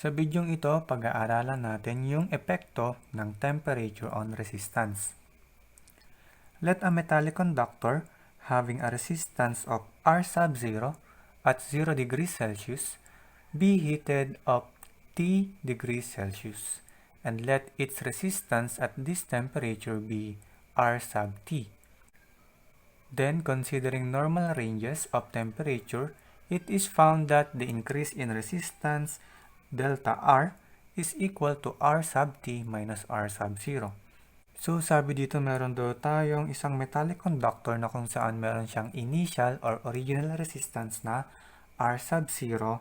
Sa bidyong ito, pag-aaralan natin yung epekto ng temperature on resistance. Let a metallic conductor having a resistance of R sub 0 at 0 degrees Celsius be heated up T degrees Celsius, and let its resistance at this temperature be R sub T. Then, considering normal ranges of temperature, it is found that the increase in resistance delta R is equal to R sub T minus R sub 0. So, sabi dito meron daw tayong isang metallic conductor na kung saan meron siyang initial or original resistance na R sub 0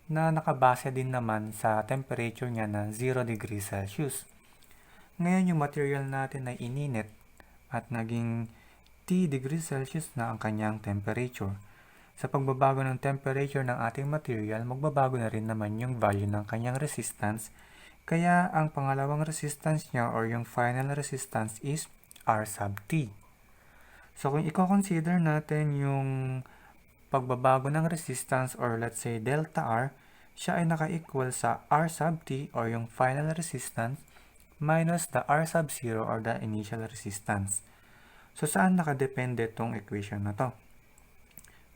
na nakabase din naman sa temperature niya na 0 degrees Celsius. Ngayon, yung material natin ay ininit at naging T degrees Celsius na ang kanyang temperature. Sa pagbabago ng temperature ng ating material, magbabago na rin naman yung value ng kanyang resistance. Kaya ang pangalawang resistance niya or yung final resistance is R sub T. So kung i-consider natin yung pagbabago ng resistance or let's say delta R, siya ay naka-equal sa R sub T or yung final resistance minus the R sub 0 or the initial resistance. So saan nakadepende itong equation na to?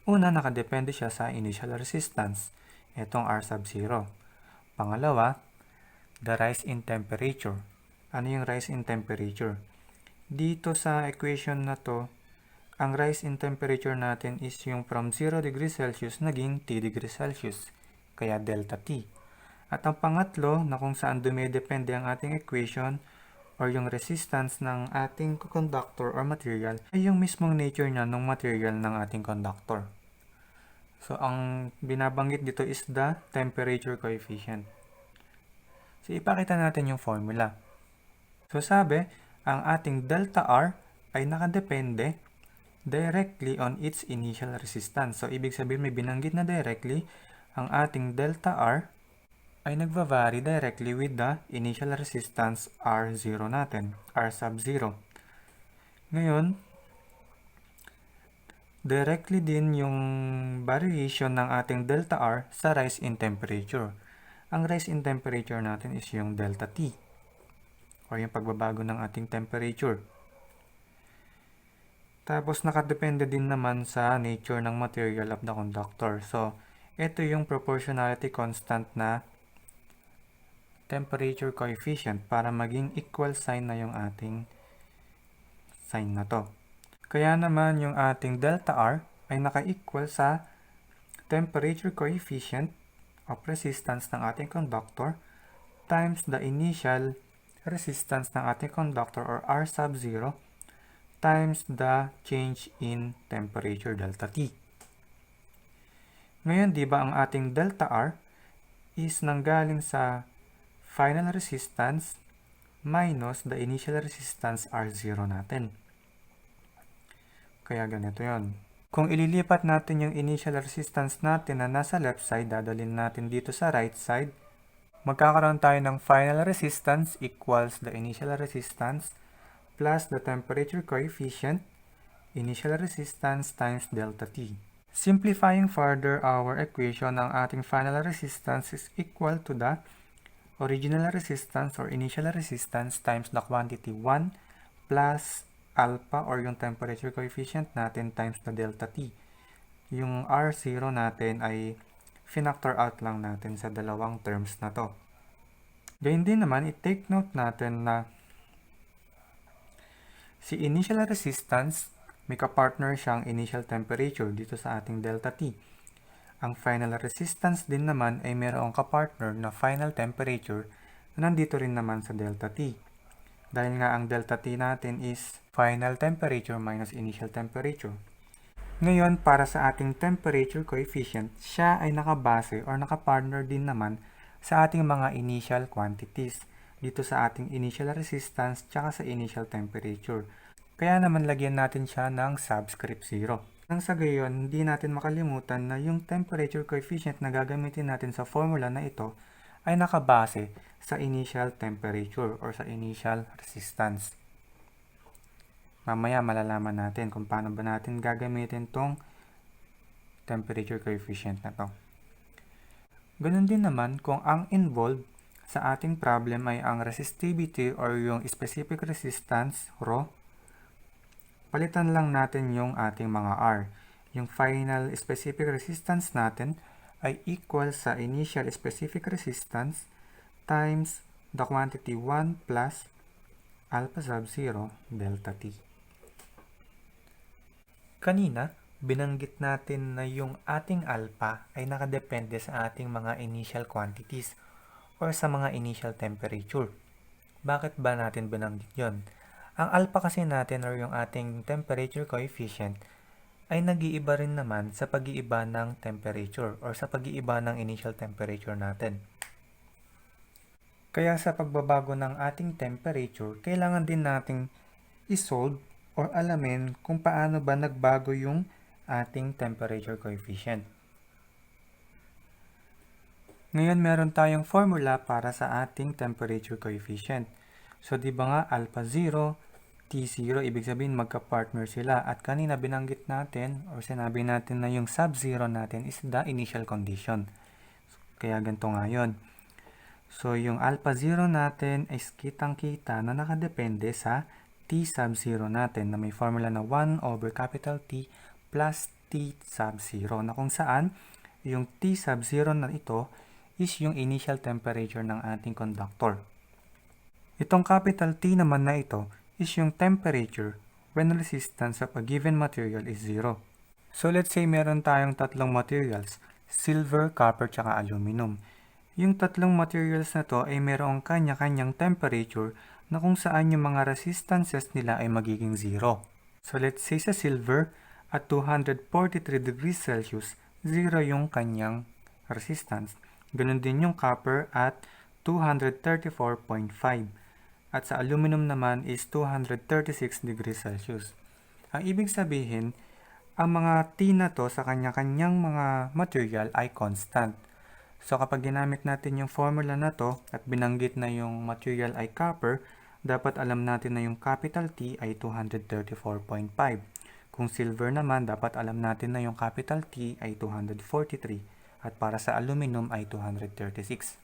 Una, nakadepende siya sa initial resistance, itong R sub 0. Pangalawa, the rise in temperature. Ano yung rise in temperature? Dito sa equation na to, ang rise in temperature natin is yung from 0 degrees Celsius naging T degrees Celsius, kaya delta T. At ang pangatlo, na kung saan dumidepende ang ating equation or yung resistance ng ating conductor or material, ay yung mismong nature niya ng material ng ating conductor. So, ang binabanggit dito is the temperature coefficient. So, ipakita natin yung formula. So, sabi, ang ating delta R ay nakadepende directly on its initial resistance. So, ibig sabihin may binanggit na directly, ang ating delta R ay nagva-vary directly with the initial resistance R0 natin, R sub 0. Ngayon, directly din yung variation ng ating delta R sa rise in temperature. Ang rise in temperature natin is yung delta T o yung pagbabago ng ating temperature. Tapos nakadepende din naman sa nature ng material of the conductor. So, ito yung proportionality constant na temperature coefficient para maging equal sign na yung ating sign na to. Kaya naman yung ating delta R ay naka-equal sa temperature coefficient of resistance ng ating conductor times the initial resistance ng ating conductor or R sub 0 times the change in temperature delta T. Ngayon, di ba ang ating delta R is nanggaling sa final resistance minus the initial resistance R0 natin. Kaya ganito yon. Kung ililipat natin yung initial resistance natin na nasa left side, dadalhin natin dito sa right side, magkakaroon tayo ng final resistance equals the initial resistance plus the temperature coefficient, initial resistance times delta T. Simplifying further our equation, ang ating final resistance is equal to the original resistance or initial resistance times the quantity 1 plus alpha or yung temperature coefficient natin times the delta T. Yung R0 natin ay finactor out lang natin sa dalawang terms na to. Gayun din naman, i-take note natin na si initial resistance, may kapartner siyang initial temperature dito sa ating delta T. Ang final resistance din naman ay mayroong kapartner na final temperature na nandito rin naman sa delta T. Dahil nga ang delta T natin is final temperature minus initial temperature. Ngayon, para sa ating temperature coefficient, siya ay nakabase or nakapartner din naman sa ating mga initial quantities dito sa ating initial resistance tsaka sa initial temperature. Kaya naman lagyan natin siya ng subscript 0. Nang sa gayon, hindi natin makalimutan na yung temperature coefficient na gagamitin natin sa formula na ito ay nakabase sa initial temperature or sa initial resistance. Mamaya malalaman natin kung paano ba natin gagamitin tong temperature coefficient na to. Ganun din naman kung ang involved sa ating problem ay ang resistivity or yung specific resistance, rho, palitan lang natin yung ating mga R. Yung final specific resistance natin ay equal sa initial specific resistance times the quantity 1 plus alpha sub 0 delta t. Kanina, binanggit natin na yung ating alpha ay nakadepende sa ating mga initial quantities or sa mga initial temperature. Bakit ba natin binanggit yon? Ang alpha kasi natin or yung ating temperature coefficient ay nag-iiba rin naman sa pag-iiba ng temperature or sa pag-iiba ng initial temperature natin. Kaya sa pagbabago ng ating temperature, kailangan din nating isolve or alamin kung paano ba nagbago yung ating temperature coefficient. Ngayon, meron tayong formula para sa ating temperature coefficient. So, di ba nga, alpha 0, T0, ibig sabihin magka-partner sila. At kanina binanggit natin or sinabi natin na yung sub-0 natin is the initial condition. Kaya ganito nga yun. So, yung alpha 0 natin is kitang-kita na nakadepende sa T sub-0 natin na may formula na 1 over capital T plus T sub-0 na kung saan yung T sub-0 na ito is yung initial temperature ng ating conductor. Itong capital T naman na ito is yung temperature when resistance of a given material is 0. So let's say meron tayong tatlong materials, silver, copper, tsaka aluminum. Yung tatlong materials na to ay merong kanya-kanyang temperature na kung saan yung mga resistances nila ay magiging 0. So let's say sa silver, at 243 degrees Celsius, 0 yung kanyang resistance. Ganun din yung copper at 234.5. At sa aluminum naman is 236 degrees Celsius. Ang ibig sabihin, ang mga T na to sa kanya-kanyang mga material ay constant. So kapag ginamit natin yung formula na to at binanggit na yung material ay copper, dapat alam natin na yung capital T ay 234.5. Kung silver naman, dapat alam natin na yung capital T ay 243. At para sa aluminum ay 236.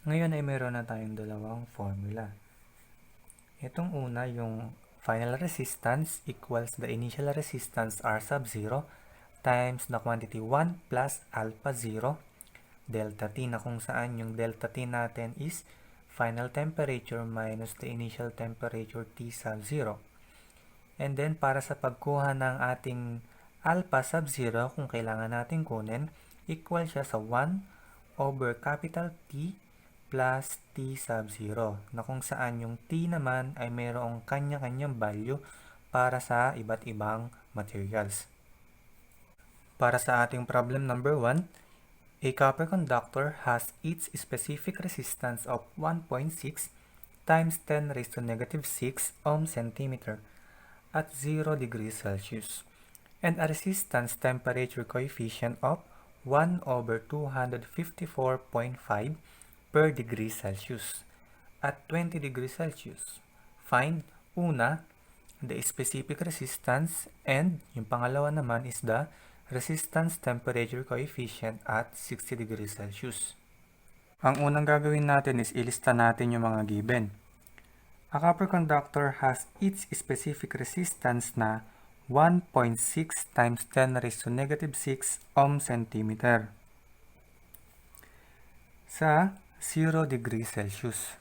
Ngayon ay meron na tayong dalawang formula. Itong una, yung final resistance equals the initial resistance R sub 0 times the quantity 1 plus alpha 0 delta T na kung saan yung delta T natin is final temperature minus the initial temperature T sub 0. And then para sa pagkuha ng ating alpha sub 0, kung kailangan natin kunin, equal siya sa 1 over capital T plus T sub 0, na kung saan yung T naman ay mayroong kanya-kanyang value para sa iba't ibang materials. Para sa ating problem number 1, a copper conductor has its specific resistance of 1.6 times 10 raised to negative 6 ohm centimeter at 0 degrees Celsius, and a resistance temperature coefficient of 1 over 254.5 per degree Celsius at 20 degrees Celsius. Find, una, the specific resistance, and yung pangalawa naman is the resistance temperature coefficient at 60 degrees Celsius. Ang unang gagawin natin is ilista natin yung mga given. A copper conductor has its specific resistance na 1.6 times 10 raised to negative 6 ohm centimeter sa 0 degrees Celsius.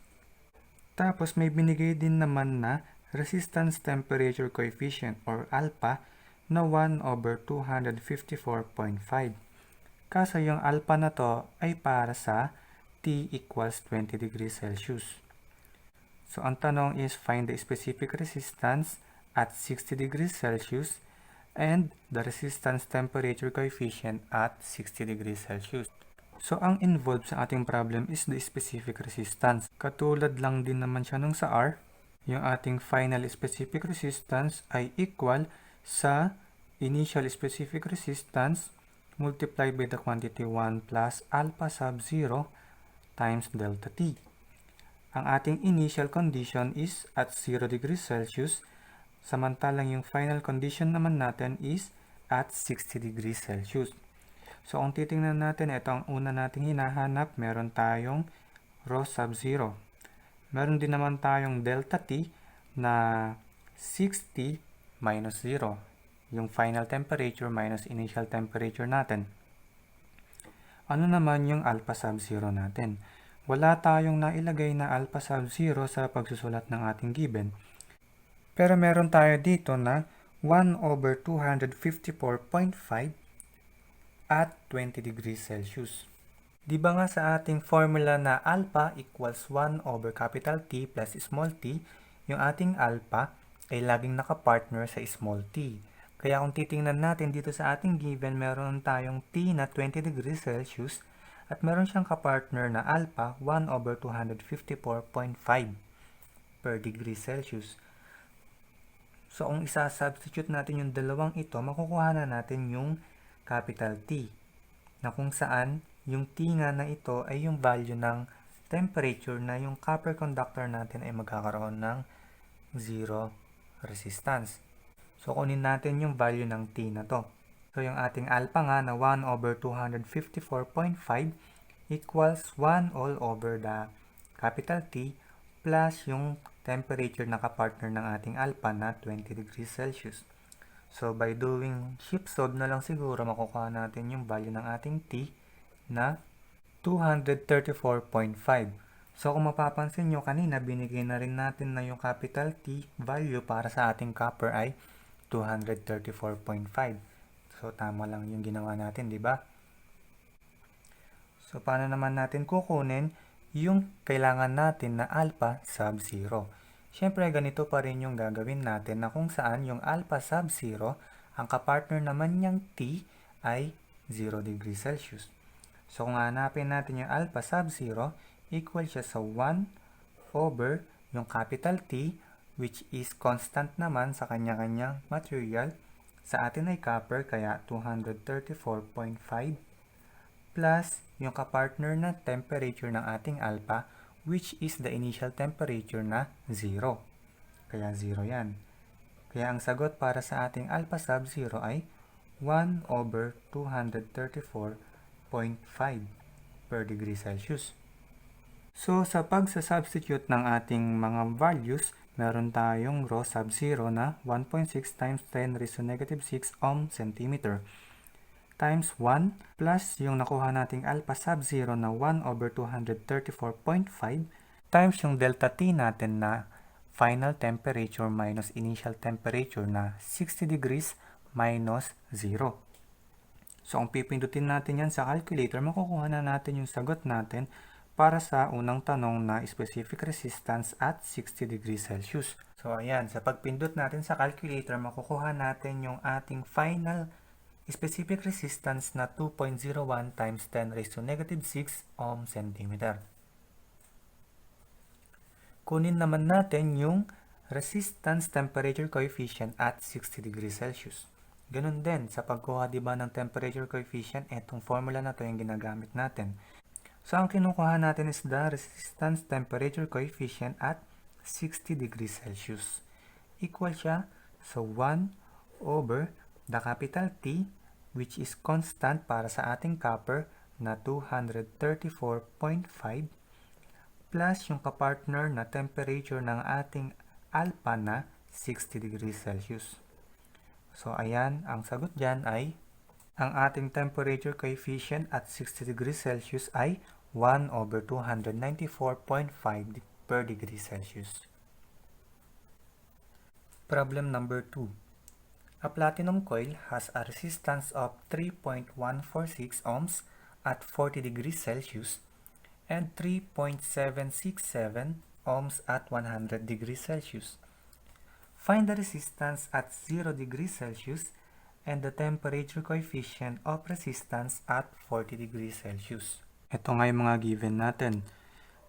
Tapos may binigay din naman na resistance temperature coefficient or alpha na 1 over 254.5. Kaso yung alpha na to ay para sa T equals 20 degrees Celsius. So ang tanong is find the specific resistance at 60 degrees Celsius and the resistance temperature coefficient at 60 degrees Celsius. So, ang involved sa ating problem is the specific resistance. Katulad lang din naman siya nung sa R, yung ating final specific resistance ay equal sa initial specific resistance multiplied by the quantity 1 plus alpha sub 0 times delta T. Ang ating initial condition is at 0 degrees Celsius, samantalang yung final condition naman natin is at 60 degrees Celsius. So kung titingnan natin, ito ang una nating hinahanap, meron tayong rho sub-zero. Meron din naman tayong delta T na 60 minus 0. Yung final temperature minus initial temperature natin. Ano naman yung alpha sub-zero natin? Wala tayong nailagay na alpha sub-zero sa pagsusulat ng ating given. Pero meron tayo dito na 1 over 254.5 at 20 degrees Celsius. Di ba nga sa ating formula na alpha equals 1 over capital T plus small t, yung ating alpha ay laging nakapartner sa small t. Kaya kung titingnan natin dito sa ating given, meron tayong t na 20 degrees Celsius at meron siyang kapartner na alpha 1 over 254.5 per degree Celsius. So kung isa-substitute natin yung dalawang ito, makukuha na natin yung capital T, na kung saan yung T nga na ito ay yung value ng temperature na yung copper conductor natin ay magkakaroon ng 0 resistance. So kunin natin yung value ng T na to. So yung ating alpha nga na 1 over 254.5 equals 1 all over the capital T plus yung temperature na kapartner ng ating alpha na 20 degrees Celsius. So, by doing shift solve na lang siguro, makukuha natin yung value ng ating T na 234.5. So, kung mapapansin nyo, kanina binigay na rin natin na yung capital T value para sa ating copper ay 234.5. So, tama lang yung ginawa natin, di ba? So, paano naman natin kukunin yung kailangan natin na alpha sub-zero? Siyempre, ganito pa rin yung gagawin natin na kung saan yung alpha sub-zero, ang kapartner naman niyang T ay 0 degrees Celsius. So, kung hanapin natin yung alpha sub-zero, equal siya sa 1 over yung capital T, which is constant naman sa kanya-kanyang material. Sa atin ay copper, kaya 234.5 plus yung kapartner na temperature ng ating alpha, which is the initial temperature na 0. Kaya 0 yan. Kaya ang sagot para sa ating alpha sub-zero ay 1 over 234.5 per degree Celsius. So, sa pagsasubstitute ng ating mga values, meron tayong rho sub-zero na 1.6 times 10 raised to negative 6 ohm centimeter times 1 plus yung nakuha nating alpha sub-zero na 1 over 234.5 times yung delta T natin na final temperature minus initial temperature na 60 degrees minus 0. So, kung pipindutin natin yan sa calculator, makukuha na natin yung sagot natin para sa unang tanong na specific resistance at 60 degrees Celsius. So, ayan, sa pagpindot natin sa calculator, makukuha natin yung ating final specific resistance na 2.01 times 10 raised to negative 6 ohm centimeter. Kunin naman natin yung resistance temperature coefficient at 60 degrees Celsius. Ganun din, sa pagkuha diba ng temperature coefficient, etong formula na to yung ginagamit natin. So, ang kinukuha natin is the resistance temperature coefficient at 60 degrees Celsius. Equal siya sa 1 over the capital T, which is constant para sa ating copper na 234.5 plus yung kapartner na temperature ng ating alpha na 60 degrees Celsius. So, ayan, ang sagot dyan ay ang ating temperature coefficient at 60 degrees Celsius ay 1 over 294.5 per degree Celsius. Problem number 2. A platinum coil has a resistance of 3.146 ohms at 40 degrees Celsius and 3.767 ohms at 100 degrees Celsius. Find the resistance at 0 degrees Celsius and the temperature coefficient of resistance at 40 degrees Celsius. Ito nga yung mga given natin.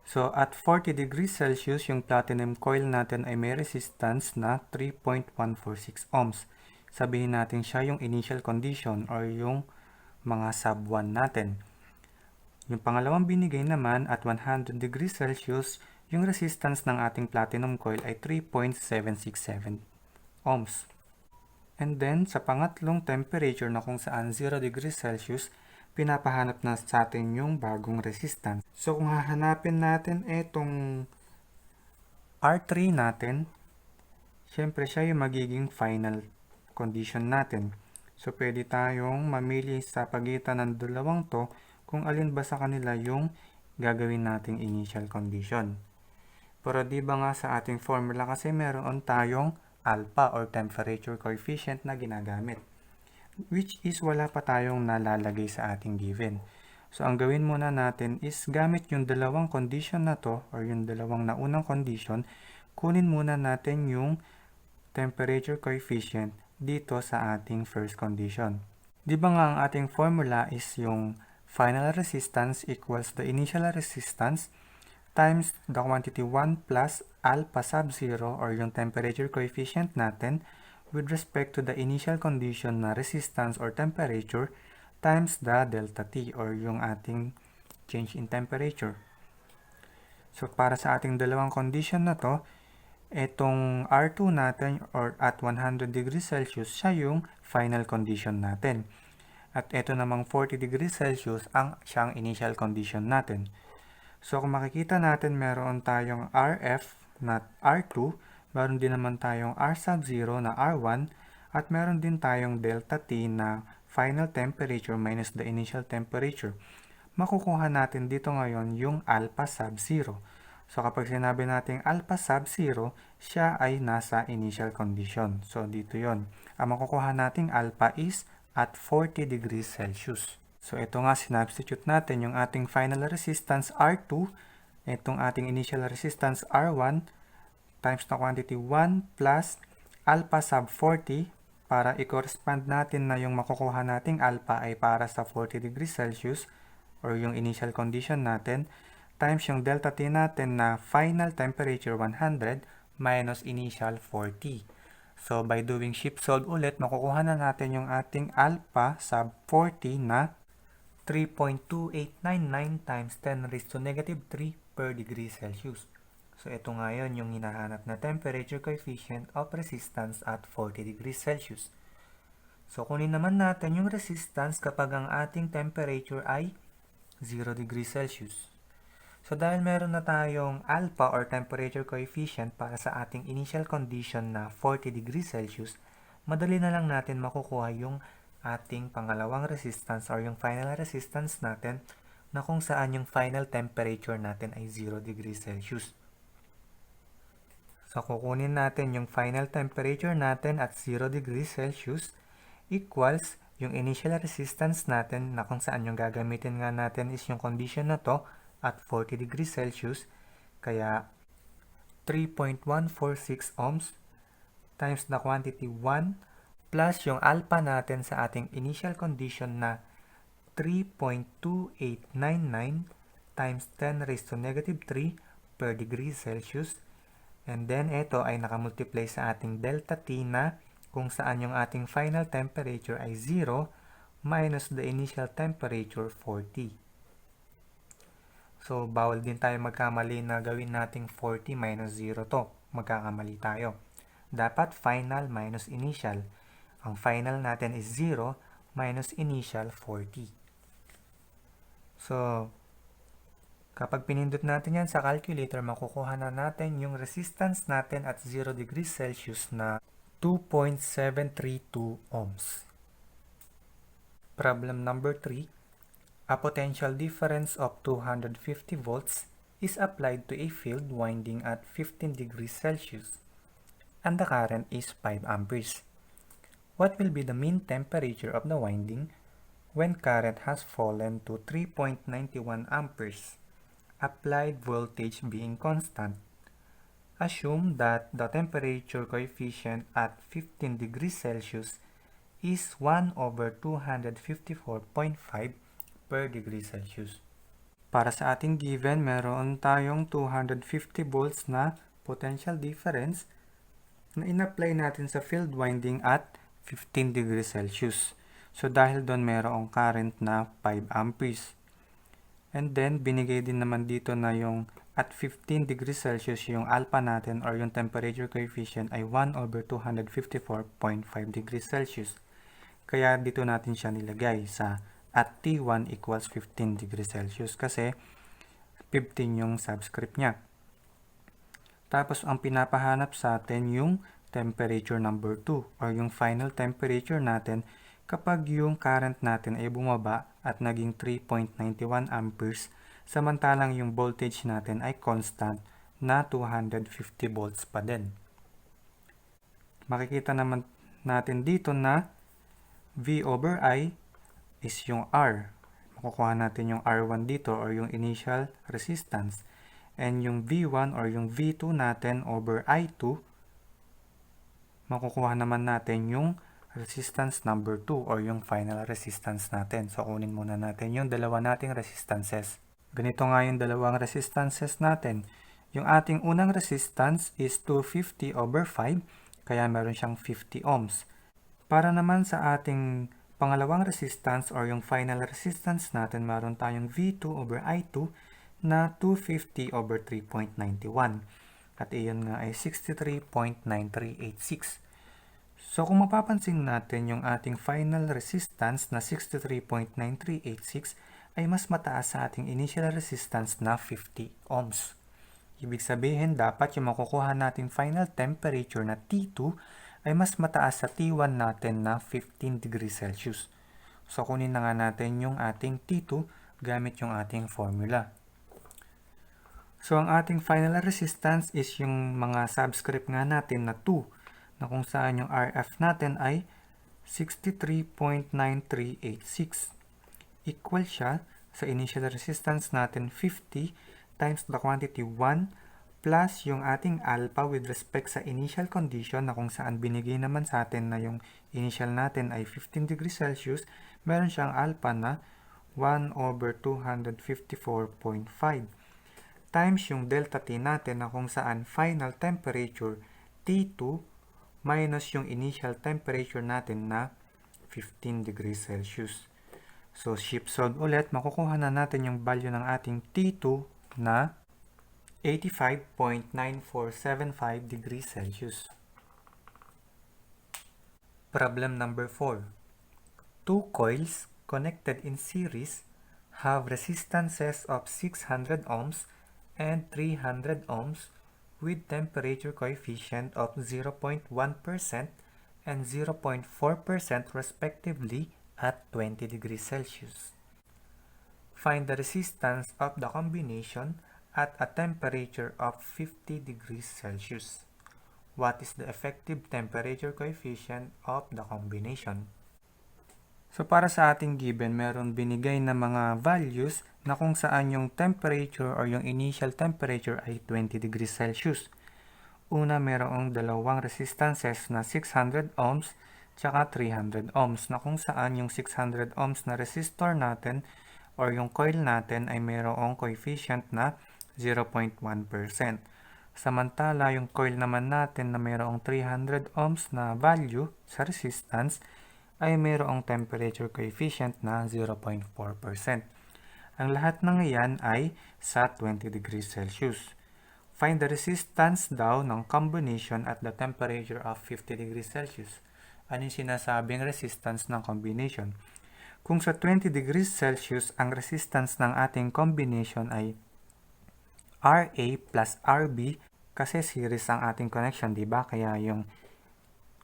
So, at 40 degrees Celsius, yung platinum coil natin ay may resistance na 3.146 ohms. Sabihin natin siya yung initial condition or yung mga sub 1 natin. Yung pangalawang binigay naman at 100 degrees Celsius, yung resistance ng ating platinum coil ay 3.767 ohms. And then, sa pangatlong temperature na kung saan 0 degrees Celsius, pinapahanap na sa atin yung bagong resistance. So kung hahanapin natin itong R3 natin, syempre siya yung magiging final condition natin. So pwede tayong mamili sa pagitan ng dalawang to kung alin ba sa kanila yung gagawin nating initial condition. Pero di ba nga sa ating formula kasi meron tayong alpha or temperature coefficient na ginagamit, which is wala pa tayong nalalagay sa ating given. So ang gawin muna natin is gamit yung dalawang condition na to or yung dalawang naunang condition, kunin muna natin yung temperature coefficient dito sa ating first condition. Di ba nga ang ating formula is yung final resistance equals the initial resistance times the quantity 1 plus alpha sub 0 or yung temperature coefficient natin with respect to the initial condition na resistance or temperature times the delta T or yung ating change in temperature. So para sa ating dalawang condition na to, itong R2 natin or at 100 degrees Celsius, siya yung final condition natin. At ito namang 40 degrees Celsius siyang initial condition natin. So kung makikita natin, meron tayong RF na R2, meron din naman tayong R sub 0 na R1, at meron din tayong delta T na final temperature minus the initial temperature. Makukuha natin dito ngayon yung alpha sub 0. So kapag sinabi natin alpha sub 0, siya ay nasa initial condition. So dito yon. Ang makukuha nating alpha is at 40 degrees Celsius. So ito nga, sinubstitute natin yung ating final resistance R2, itong ating initial resistance R1, times the quantity 1 plus alpha sub 40, para i-correspond natin na yung makukuha nating alpha ay para sa 40 degrees Celsius or yung initial condition natin, times yung delta T natin na final temperature 100 minus initial 40. So by doing shift solve ulit, makukuha na natin yung ating alpha sub 40 na 3.2899 times 10 raised to negative 3 per degree Celsius. So ito nga yun yung hinahanap na temperature coefficient of resistance at 40 degrees Celsius. So kunin naman natin yung resistance kapag ang ating temperature ay 0 degrees Celsius. So dahil meron na tayong alpha or temperature coefficient para sa ating initial condition na 40 degrees Celsius, madali na lang natin makukuha yung ating pangalawang resistance or yung final resistance natin na kung saan yung final temperature natin ay 0 degrees Celsius. So kukunin natin yung final temperature natin at 0 degrees Celsius equals yung initial resistance natin na kung saan yung gagamitin nga natin is yung condition na to at 40 degrees Celsius, kaya 3.146 ohms times the quantity 1 plus yung alpha natin sa ating initial condition na 3.2899 times 10 raised to negative 3 per degree Celsius. And then, ito ay nakamultiply sa ating delta T na kung saan yung ating final temperature ay 0 minus the initial temperature 40. So, bawal din tayo magkamali na gawin nating 40 minus 0 to. Magkakamali tayo. Dapat final minus initial. Ang final natin is 0 minus initial 40. So, kapag pinindot natin yan sa calculator, makukuha na natin yung resistance natin at 0 degrees Celsius na 2.732 ohms. Problem number 3. A potential difference of 250 volts is applied to a field winding at 15 degrees Celsius and the current is 5 amperes. What will be the mean temperature of the winding when current has fallen to 3.91 amperes? Applied voltage being constant. Assume that the temperature coefficient at 15 degrees Celsius is 1 over 254.5 per degree Celsius. Para sa ating given, meron tayong 250 volts na potential difference na in-apply natin sa field winding at 15 degrees Celsius. So dahil doon merong current na 5 amperes. And then, binigay din naman dito na yung at 15 degrees Celsius, yung alpha natin or yung temperature coefficient ay 1 over 254.5 degrees Celsius. Kaya dito natin siya nilagay sa at T1 equals 15 degrees Celsius kasi 15 yung subscript niya. Tapos ang pinapahanap sa atin yung temperature number 2 or yung final temperature natin kapag yung current natin ay bumaba at naging 3.91 amperes samantalang yung voltage natin ay constant na 250 volts pa din. Makikita naman natin dito na V over I is yung R. Makukuha natin yung R1 dito or yung initial resistance. And yung V1 or yung V2 natin over I2, makukuha naman natin yung resistance number 2 or yung final resistance natin. So, kunin muna natin yung dalawa nating resistances. Ganito nga yung dalawang resistances natin. Yung ating unang resistance is 250 over 5, kaya meron siyang 50 ohms. Para naman sa ating pangalawang resistance or yung final resistance natin, meron tayong V2 over I2 na 250 over 3.91. At iyon nga ay 63.9386. So kung mapapansin natin yung ating final resistance na 63.9386 ay mas mataas sa ating initial resistance na 50 ohms. Ibig sabihin dapat yung makukuha nating final temperature na T2 ay mas mataas sa T1 natin na 15 degrees Celsius. So, kunin na nga natin yung ating T2 gamit yung ating formula. So, ang ating final resistance is yung mga subscript nga natin na 2, na kung saan yung RF natin ay 63.9386. Equal siya sa initial resistance natin 50 times the quantity 1 plus yung ating alpha with respect sa initial condition na kung saan binigay naman sa atin na yung initial natin ay 15 degrees Celsius, meron siyang alpha na 1 over 254.5 times yung delta T natin na kung saan final temperature T2 minus yung initial temperature natin na 15 degrees Celsius. So, shift solve ulit, makukuha na natin yung value ng ating T2 na 85.9475 degrees Celsius. Problem number 4. Two coils connected in series have resistances of 600 ohms and 300 ohms with temperature coefficient of 0.1% and 0.4% respectively at 20 degrees Celsius. Find the resistance of the combination at a temperature of 50 degrees Celsius. What is the effective temperature coefficient of the combination? So para sa ating given, meron binigay na mga values na kung saan yung temperature or yung initial temperature ay 20 degrees Celsius. Una, merong dalawang resistances na 600 ohms tsaka 300 ohms na kung saan yung 600 ohms na resistor natin or yung coil natin ay merong coefficient na 0.1%. Samantala, yung coil naman natin na mayroong 300 ohms na value sa resistance ay mayroong temperature coefficient na 0.4%. Ang lahat ng iyan ay sa 20 degrees Celsius. Find the resistance daw ng combination at the temperature of 50 degrees Celsius. Ano yung sinasabing resistance ng combination? Kung sa 20 degrees Celsius, ang resistance ng ating combination ay RA plus RB kasi series ang ating connection, di ba? Kaya yung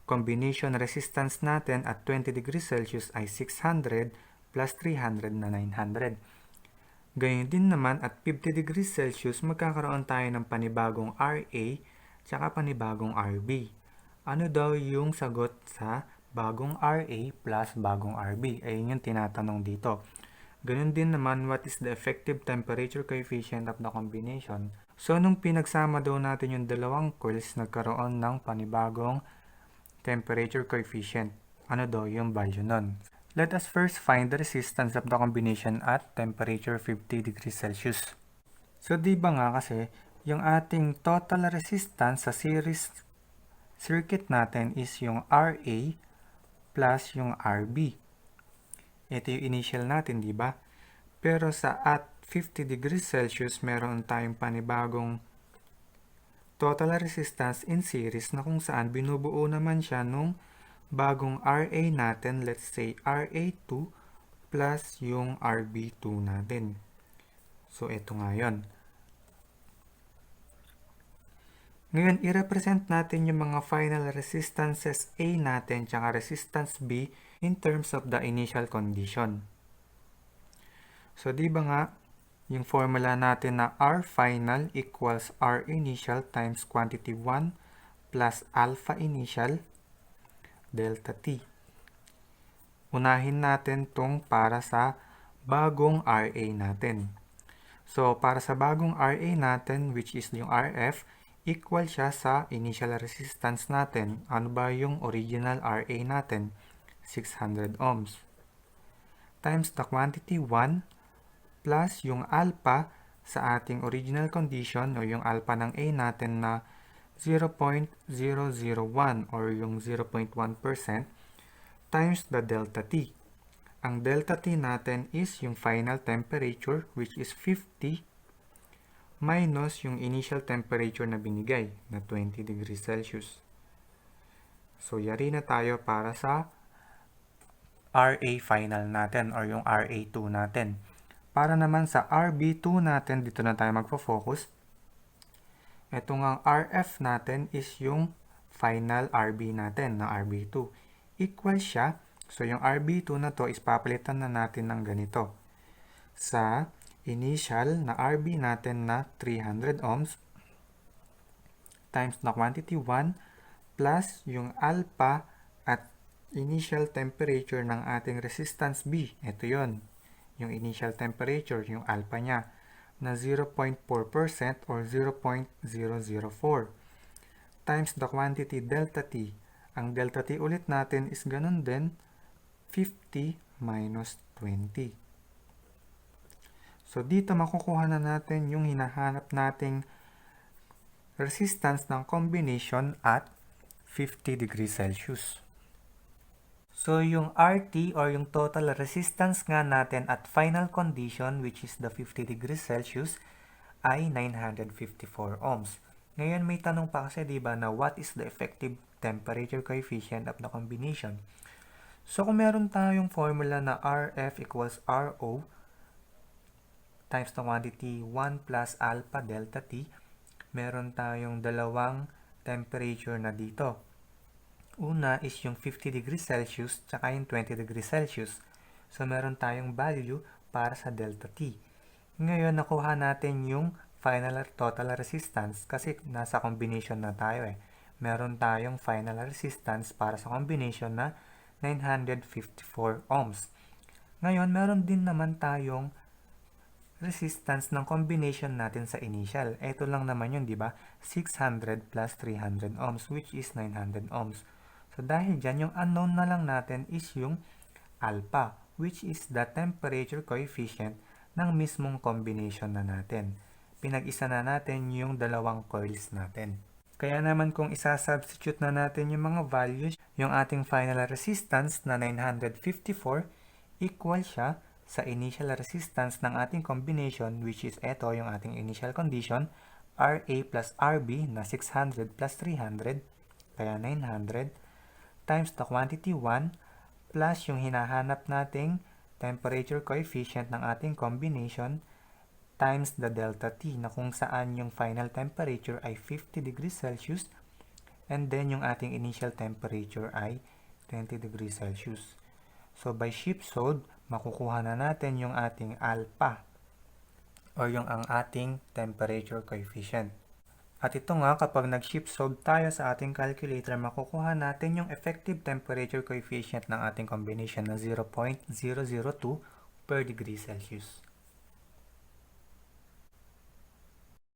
combination resistance natin at 20 degrees Celsius ay 600 plus 300 na 900. Gayun din naman at 50 degrees Celsius magkakaroon tayo ng panibagong RA tsaka panibagong RB. Ano daw yung sagot sa bagong RA plus bagong RB? Ayun yung tinatanong dito. Ganun din naman, what is the effective temperature coefficient of the combination? So, nung pinagsama daw natin yung dalawang coils, nagkaroon ng panibagong temperature coefficient. Ano daw yung value nun? Let us first find the resistance of the combination at temperature 50 degrees Celsius. So, di ba nga kasi, yung ating total resistance sa series circuit natin is yung RA plus yung RB. Ito yung initial natin, di ba? Pero sa at 50 degrees Celsius, meron tayong panibagong total resistance in series na kung saan binubuo naman siya nung bagong RA natin, let's say RA2 plus yung RB2 natin. So, ito nga yun. Ngayon, i-represent natin yung mga final resistances A natin tsaka resistance B in terms of the initial condition. So, di ba nga, yung formula natin na R final equals R initial times quantity 1 plus alpha initial delta T. Unahin natin tong para sa bagong RA natin. So, para sa bagong RA natin, which is yung RF, equal siya sa initial resistance natin. Ano ba yung original RA natin? 600 ohms. Times the quantity 1 plus yung alpha sa ating original condition o yung alpha ng A natin na 0.001 or yung 0.1% times the delta T. Ang delta T natin is yung final temperature which is 50 minus yung initial temperature na binigay na 20 degrees Celsius. So, yari na tayo para sa RA final natin or yung RA2 natin. Para naman sa RB2 natin, dito na tayo magpo-focus. Ito nga RF natin is yung final RB natin na RB2. Equal siya. So, yung RB2 na to is papalitan na natin ng ganito. Sa initial na RB natin na 300 ohms times na quantity 1 plus yung alpha at initial temperature ng ating resistance B. Ito yon, yung initial temperature, yung alpha niya na 0.4% or 0.004 times the quantity delta T. Ang delta T ulit natin is ganun din, 50 minus 20. So, dito makukuha na natin yung hinahanap nating resistance ng combination at 50 degrees Celsius. So, yung RT or yung total resistance nga natin at final condition which is the 50 degrees Celsius ay 954 ohms. Ngayon may tanong pa kasi diba na what is the effective temperature coefficient of the combination? So, kung meron tayong formula na RF equals RO times the quantity 1 plus alpha delta T, meron tayong dalawang temperature na dito. Una is yung 50 degrees Celsius tsaka yung 20 degrees Celsius. So, meron tayong value para sa delta T. Ngayon, nakuha natin yung final total resistance kasi nasa combination na tayo eh. Meron tayong final resistance para sa combination na 954 ohms. Ngayon, meron din naman tayong resistance ng combination natin sa initial. Ito lang naman yun, di ba? 600 plus 300 ohms, which is 900 ohms. So, dahil dyan, yung unknown na lang natin is yung alpha, which is the temperature coefficient ng mismong combination na natin. Pinag-isa na natin yung dalawang coils natin. Kaya naman kung isa-substitute na natin yung mga values, yung ating final resistance na 954 equal siya sa initial resistance ng ating combination which is ito yung ating initial condition, RA plus RB na 600 plus 300, kaya 900, times the quantity 1 plus yung hinahanap nating temperature coefficient ng ating combination times the delta T na kung saan yung final temperature ay 50 degrees Celsius and then yung ating initial temperature ay 20 degrees Celsius. So, by ship solve, makukuha na natin yung ating alpha or yung ang ating temperature coefficient. At ito nga, kapag nag-ship solve tayo sa ating calculator, makukuha natin yung effective temperature coefficient ng ating combination na 0.002 per degree Celsius.